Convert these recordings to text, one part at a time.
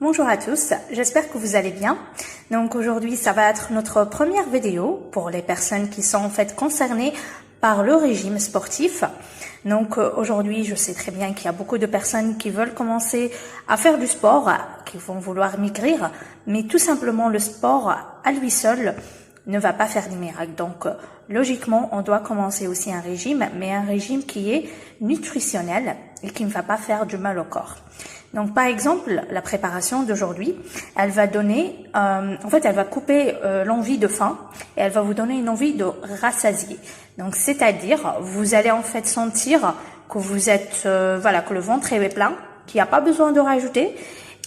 Bonjour à tous, j'espère que vous allez bien. Donc aujourd'hui, ça va être notre première vidéo pour les personnes qui sont en fait concernées par le régime sportif. Donc aujourd'hui, je sais très bien qu'il y a beaucoup de personnes qui veulent commencer à faire du sport, qui vont vouloir maigrir, mais tout simplement le sport à lui seul ne va pas faire des miracles. Donc logiquement, on doit commencer aussi un régime, mais un régime qui est nutritionnel et qui ne va pas faire du mal au corps. Donc, par exemple, la préparation d'aujourd'hui, elle va donner, elle va couper l'envie de faim et elle va vous donner une envie de rassasier. Donc, c'est-à-dire, vous allez en fait sentir que vous êtes, que le ventre est plein, qu'il n'y a pas besoin de rajouter.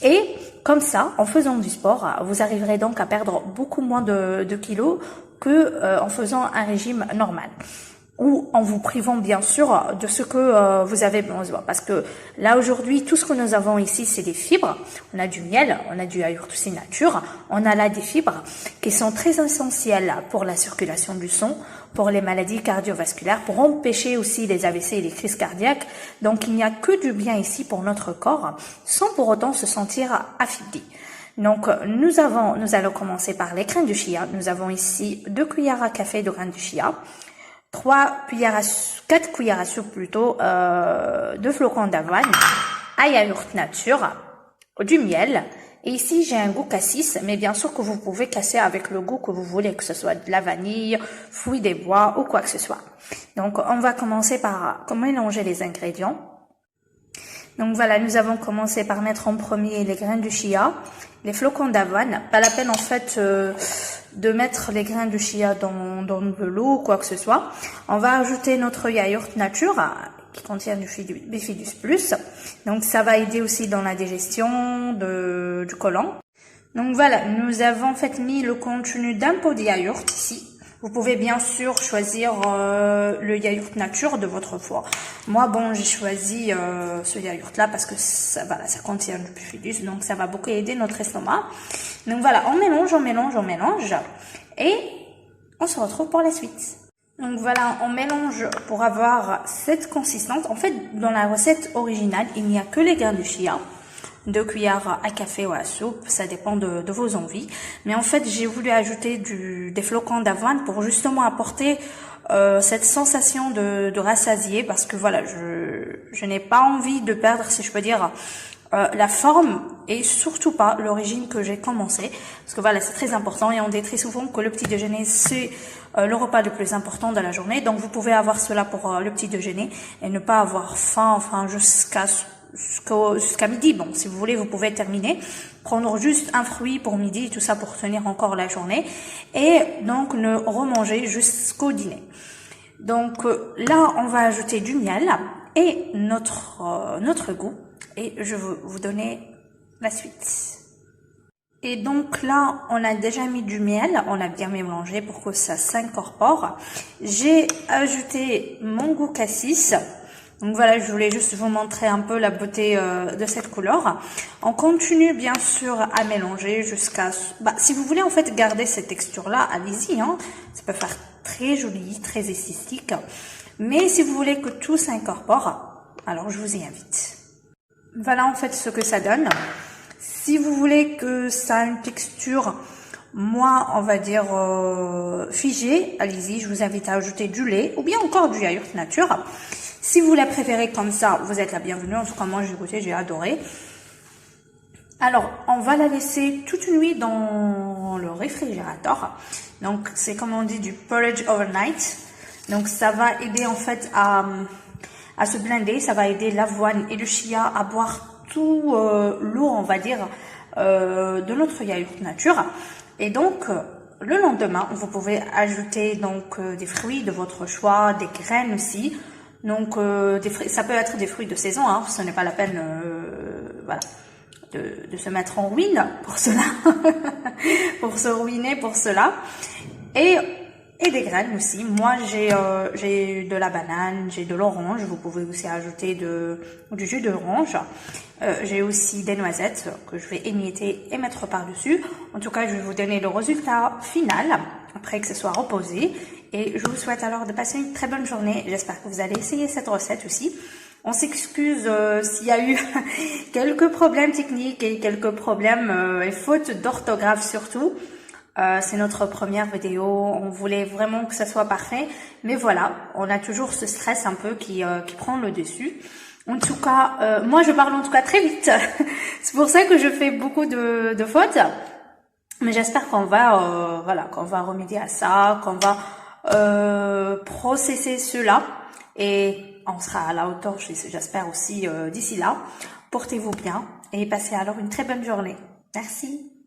Et comme ça, en faisant du sport, vous arriverez donc à perdre beaucoup moins de kilos que en faisant un régime normal. Ou en vous privant bien sûr de ce que vous avez besoin. Parce que là aujourd'hui, tout ce que nous avons ici, c'est des fibres. On a du miel, on a du yaourt aussi nature. On a là des fibres qui sont très essentielles pour la circulation du sang, pour les maladies cardiovasculaires, pour empêcher aussi les AVC et les crises cardiaques. Donc il n'y a que du bien ici pour notre corps, sans pour autant se sentir affaibli. Donc, nous allons commencer par les graines de chia. Nous avons ici 2 cuillères à café de graines de chia. 4 cuillères à soupe plutôt de flocons d'avoine, un yaourt nature, du miel. Et ici, j'ai un goût cassis, mais bien sûr que vous pouvez casser avec le goût que vous voulez, que ce soit de la vanille, fruits des bois ou quoi que ce soit. Donc, on va commencer par mélanger les ingrédients. Donc voilà, nous avons commencé par mettre en premier les graines de chia, les flocons d'avoine. Pas la peine en fait de mettre les graines de chia dans de l'eau ou quoi que ce soit. On va ajouter notre yaourt nature qui contient du bifidus plus. Donc ça va aider aussi dans la digestion du côlon. Donc voilà, nous avons en fait mis le contenu d'un pot de yaourt ici. Vous pouvez bien sûr choisir le yaourt nature de votre choix. Moi, j'ai choisi ce yaourt-là parce que ça contient du bifidus, donc ça va beaucoup aider notre estomac. Donc voilà, on mélange et on se retrouve pour la suite. Donc voilà, on mélange pour avoir cette consistance. En fait, dans la recette originale, il n'y a que les graines de chia. 2 cuillères à café ou à soupe, ça dépend de vos envies. Mais en fait, j'ai voulu ajouter des flocons d'avoine pour justement apporter cette sensation de rassasier parce que voilà, je n'ai pas envie de perdre, si je peux dire, la forme et surtout pas le régime que j'ai commencé. Parce que voilà, c'est très important et on dit très souvent que le petit déjeuner, c'est le repas le plus important de la journée. Donc, vous pouvez avoir cela pour le petit déjeuner et ne pas avoir faim, jusqu'à midi. Bon, si vous voulez, vous pouvez terminer, prendre juste un fruit pour midi et tout ça pour tenir encore la journée et donc ne remanger jusqu'au dîner. Donc là, on va ajouter du miel et notre goût et je vais vous donner la suite. Et donc là, on a déjà mis du miel, on a bien mélangé pour que ça s'incorpore. J'ai ajouté mon goût cassis. Donc voilà, je voulais juste vous montrer un peu la beauté de cette couleur. On continue bien sûr à mélanger jusqu'à... si vous voulez en fait garder cette texture-là, allez-y. Hein. Ça peut faire très joli, très esthétique. Mais si vous voulez que tout s'incorpore, alors je vous y invite. Voilà en fait ce que ça donne. Si vous voulez que ça ait une texture, on va dire figée, allez-y, je vous invite à ajouter du lait ou bien encore du yaourt nature. Si vous la préférez comme ça, vous êtes la bienvenue. En tout cas, moi, j'ai goûté, j'ai adoré. Alors, on va la laisser toute une nuit dans le réfrigérateur. Donc, c'est comme on dit du porridge overnight. Donc, ça va aider en fait à se blinder. Ça va aider l'avoine et le chia à boire tout l'eau, on va dire, de notre yaourt nature. Et donc, le lendemain, vous pouvez ajouter donc des fruits de votre choix, des graines aussi. Donc, ça peut être des fruits de saison, hein, ce n'est pas la peine de se mettre en ruine pour cela, pour se ruiner pour cela. Et des graines aussi. Moi, j'ai de la banane, j'ai de l'orange, vous pouvez aussi ajouter du jus d'orange. J'ai aussi des noisettes que je vais émietter et mettre par-dessus. En tout cas, je vais vous donner le résultat final après que ce soit reposé. Et je vous souhaite alors de passer une très bonne journée. J'espère que vous allez essayer cette recette aussi. On s'excuse s'il y a eu quelques problèmes techniques et quelques problèmes et fautes d'orthographe surtout. C'est notre première vidéo, on voulait vraiment que ça soit parfait, mais voilà, on a toujours ce stress un peu qui prend le dessus. En tout cas, moi je parle en tout cas très vite, c'est pour ça que je fais beaucoup de fautes, mais j'espère qu'on va, voilà, qu'on va remédier à ça, qu'on va processer cela, et on sera à la hauteur, j'espère aussi d'ici là. Portez-vous bien et passez alors une très bonne journée. Merci.